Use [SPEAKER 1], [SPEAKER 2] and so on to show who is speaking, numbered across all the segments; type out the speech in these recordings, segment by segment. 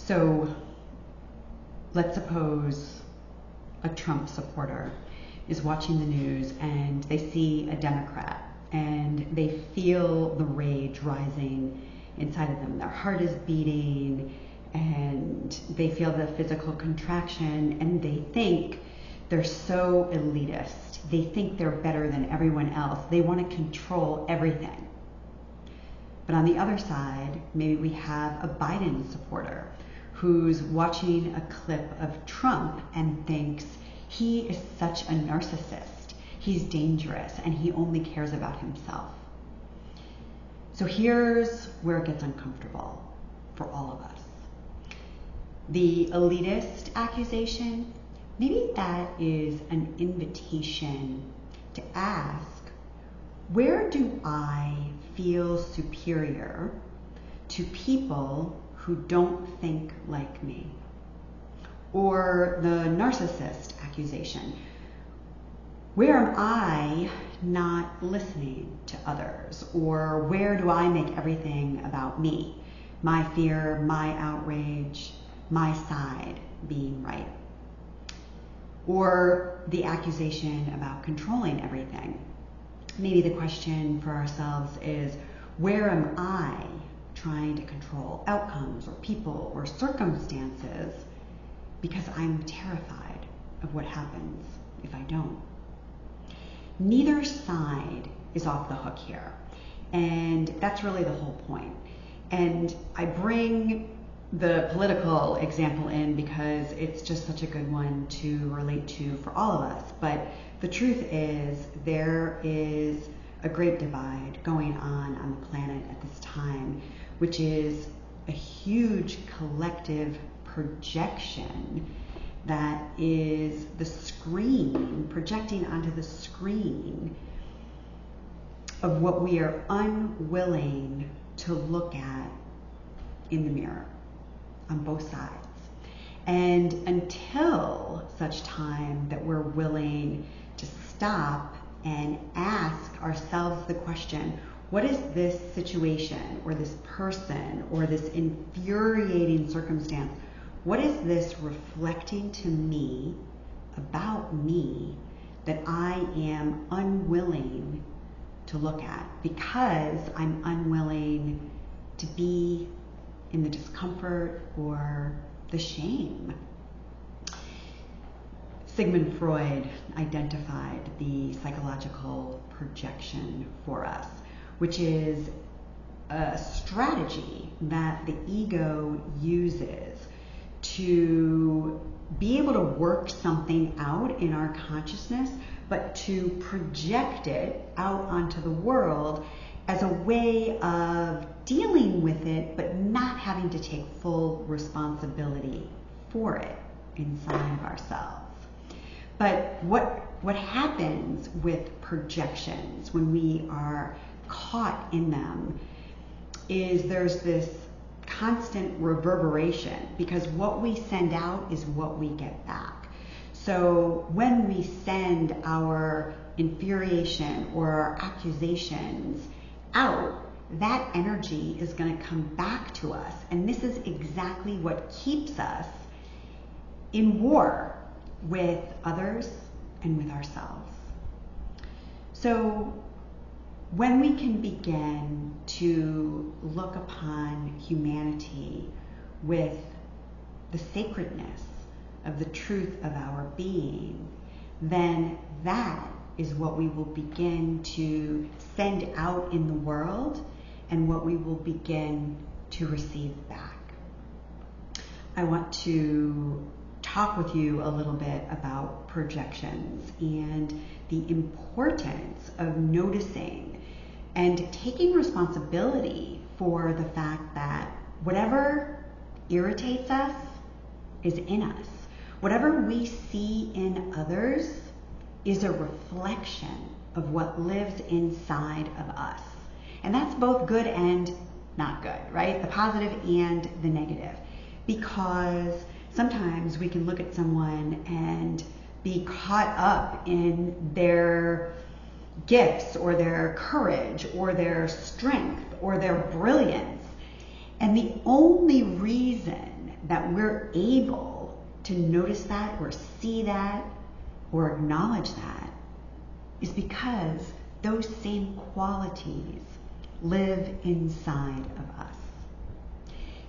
[SPEAKER 1] So let's suppose a Trump supporter is watching the news and they see a Democrat and they feel the rage rising inside of them. Their heart is beating and they feel the physical contraction, and they think they're so elitist. They think they're better than everyone else. They want to control everything. But on the other side, maybe we have a Biden supporter who's watching a clip of Trump and thinks he is such a narcissist. He's dangerous and he only cares about himself. So here's where it gets uncomfortable for all of us. The elitist accusation, maybe that is an invitation to ask, where do I feel superior to people who don't think like me? Or the narcissist accusation, where am I not listening to others? Or where do I make everything about me? My fear, my outrage, my side being right. Or the accusation about controlling everything. Maybe the question for ourselves is, where am I trying to control outcomes or people or circumstances because I'm terrified of what happens if I don't? Neither side is off the hook here. And that's really the whole point. And I bring the political example in because it's just such a good one to relate to for all of us. But the truth is, there is a great divide going on the planet at this time, which is a huge collective projection that is the screen, projecting onto the screen of what we are unwilling to look at in the mirror on both sides. And until such time that we're willing to stop and ask ourselves the question, what is this situation or this person or this infuriating circumstance, what is this reflecting to me about me that I am unwilling to look at because I'm unwilling to be in the discomfort or the shame? Sigmund Freud identified the psychological projection for us, which is a strategy that the ego uses to be able to work something out in our consciousness, but to project it out onto the world as a way of dealing with it, but not having to take full responsibility for it inside of ourselves. But what happens with projections when we are caught in them is there's this constant reverberation, because what we send out is what we get back. So when we send our infuriation or our accusations out, that energy is going to come back to us. And this is exactly what keeps us in war with others and with ourselves. So when we can begin to look upon humanity with the sacredness of the truth of our being, then that is what we will begin to send out in the world and what we will begin to receive back. I want to talk with you a little bit about projections and the importance of noticing and taking responsibility for the fact that whatever irritates us is in us. Whatever we see in others is a reflection of what lives inside of us. And that's both good and not good, right? The positive and the negative. Because sometimes we can look at someone and be caught up in their gifts or their courage or their strength or their brilliance. And the only reason that we're able to notice that or see that or acknowledge that is because those same qualities live inside of us.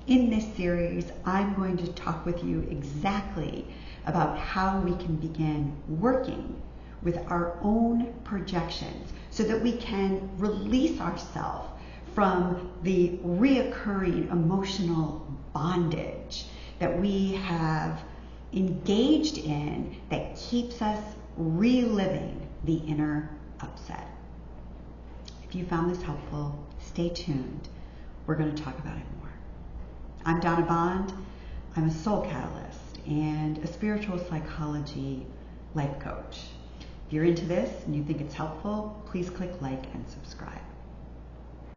[SPEAKER 1] In this series, I'm going to talk with you exactly about how we can begin working with our own projections so that we can release ourselves from the reoccurring emotional bondage that we have engaged in that keeps us reliving the inner upset. If you found this helpful, stay tuned. We're going to talk about it more. I'm Donna Bond. I'm a soul catalyst and a spiritual psychology life coach. If you're into this and you think it's helpful, please click like and subscribe.